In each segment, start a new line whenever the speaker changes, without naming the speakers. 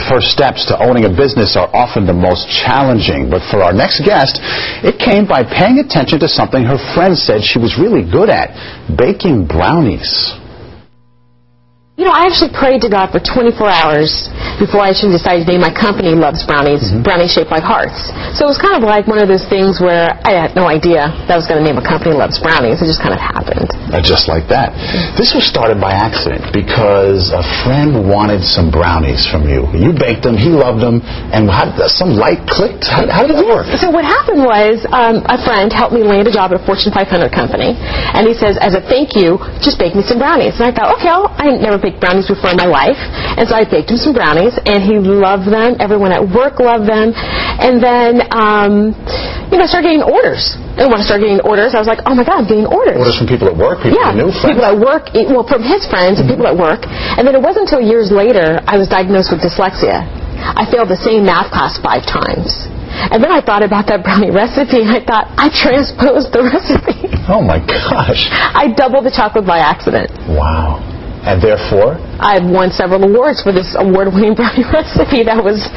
The first steps to owning a business are often the most challenging. But for our next guest, it came by paying attention to something her friends said she was really good at: baking brownies.
You know, I actually prayed to God for 24 hours before I actually decided to name my company Luvs Brownies, brownies shaped like hearts. So it was kind of like one of those things where I had no idea that I was going to name a company Luvs Brownies. It just kind of happened.
Just like that. This was started by accident because a friend wanted some brownies from you. You baked them, he loved them, and some light clicked? How did that work?
So what happened was a friend helped me land a job at a Fortune 500 company, and he says, as a thank you, just bake me some brownies. And I thought, okay, I never baked brownies before in my life, and so I baked him some brownies, and he loved them. Everyone at work loved them. And then, I started getting orders. And when I started getting orders, I was like, oh my God, I'm getting orders.
Orders from people at work, people you knew, friends?
People at work, well, from his friends and people at work. And then it wasn't until years later I was diagnosed with dyslexia. I failed the same math class 5 times. And then I thought about that brownie recipe, and I thought, I transposed the recipe.
Oh my gosh.
I doubled the chocolate by accident.
Wow. And therefore?
I've won several awards for this award-winning brownie recipe that was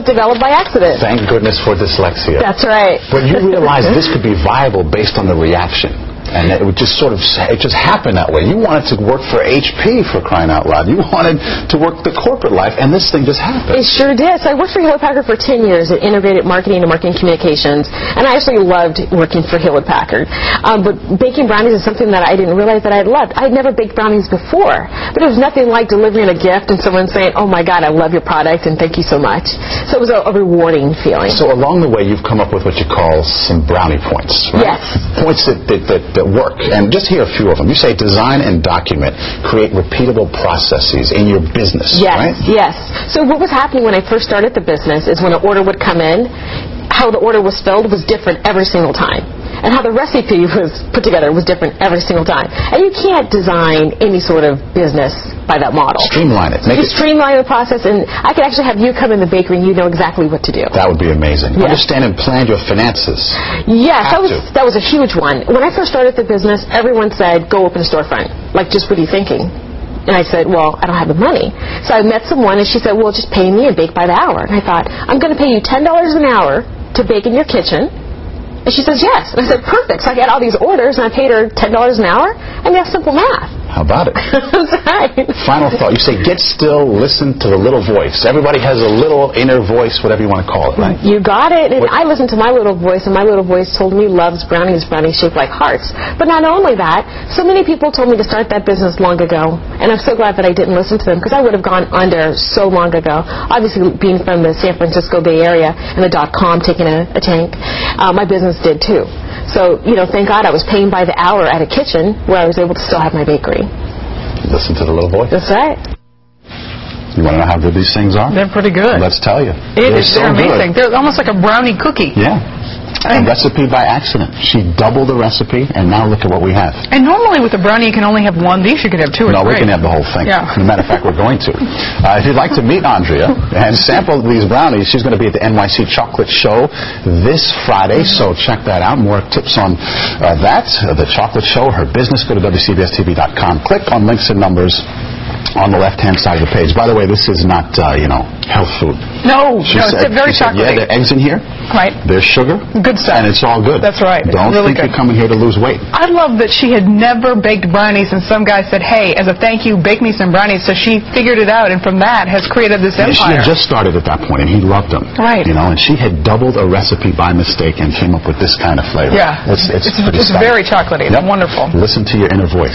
developed by accident.
Thank goodness for dyslexia.
That's right.
But you realized this could be viable based on the reaction. And it would just it just happened that way. You wanted to work for HP, for crying out loud. You wanted to work the corporate life, and this thing just happened.
It sure did. So I worked for Hewlett-Packard for 10 years at integrated marketing and marketing communications, and I actually loved working for Hewlett-Packard. But baking brownies is something that I didn't realize that I loved. I had never baked brownies before, but it was nothing like delivering a gift and someone saying, oh my God, I love your product and thank you so much. So it was a rewarding feeling.
So along the way, you've come up with what you call some brownie points, right?
Yes.
Points that work. And just here a few of them. You say design and document, create repeatable processes in your business, right?
Yes. So what was happening when I first started the business is when an order would come in, how the order was filled was different every single time. And how the recipe was put together was different every single time. And you can't design any sort of business by that model.
Streamline it.
Streamline the process, and I could actually have you come in the bakery and you know exactly what to do.
That would be amazing. Yes. Understand and plan your finances.
Yes, that was a huge one. When I first started the business, everyone said, go open a storefront. Like, just what are you thinking? And I said, well, I don't have the money. So I met someone, and she said, well, just pay me and bake by the hour. And I thought, I'm going to pay you $10 an hour to bake in your kitchen. And she says, yes. And I said, perfect. So I got all these orders, and I paid her $10 an hour, and that's simple math.
How about it?
That's right.
Final thought. You say, get still, listen to the little voice. Everybody has a little inner voice, whatever you want to call it, right?
You got it. And I listened to my little voice, and my little voice told me Luvs Brownies, brownies shaped like hearts. But not only that, so many people told me to start that business long ago, and I'm so glad that I didn't listen to them, because I would have gone under so long ago. Obviously, being from the San Francisco Bay Area and the .com taking a tank, my business did too. So, thank God I was paying by the hour at a kitchen where I was able to still have my bakery.
Listen to the little voice.
That's right.
You want to know how good these things are?
They're pretty good.
Let's tell you.
They're amazing.
Good.
They're almost like a brownie cookie.
Yeah. A recipe by accident. She doubled the recipe, and now look at what we have.
And normally with a brownie, you can only have one. These you could have 2 or 3.
No, we can have the whole thing.
Yeah.
As a matter of fact, we're going to. If you'd like to meet Aundrea and sample these brownies, she's going to be at the NYC Chocolate Show this Friday, so check that out. More tips on the chocolate show, her business. Go to WCBSTV.com. Click on links and numbers on the left-hand side of the page. By the way, this is not, health food.
No, it's very chocolatey.
Yeah, the eggs in here.
Right.
There's sugar.
Good stuff.
And it's all good.
That's right.
Don't
really
think you're coming here to lose weight.
I love that she had never baked brownies, and some guy said, hey, as a thank you, bake me some brownies. So she figured it out, and from that has created this empire.
She had just started at that point, and he loved them.
Right.
And she had doubled a recipe by mistake and came up with this kind of flavor.
Yeah.
It's
very chocolatey. It's wonderful.
Listen to your inner voice.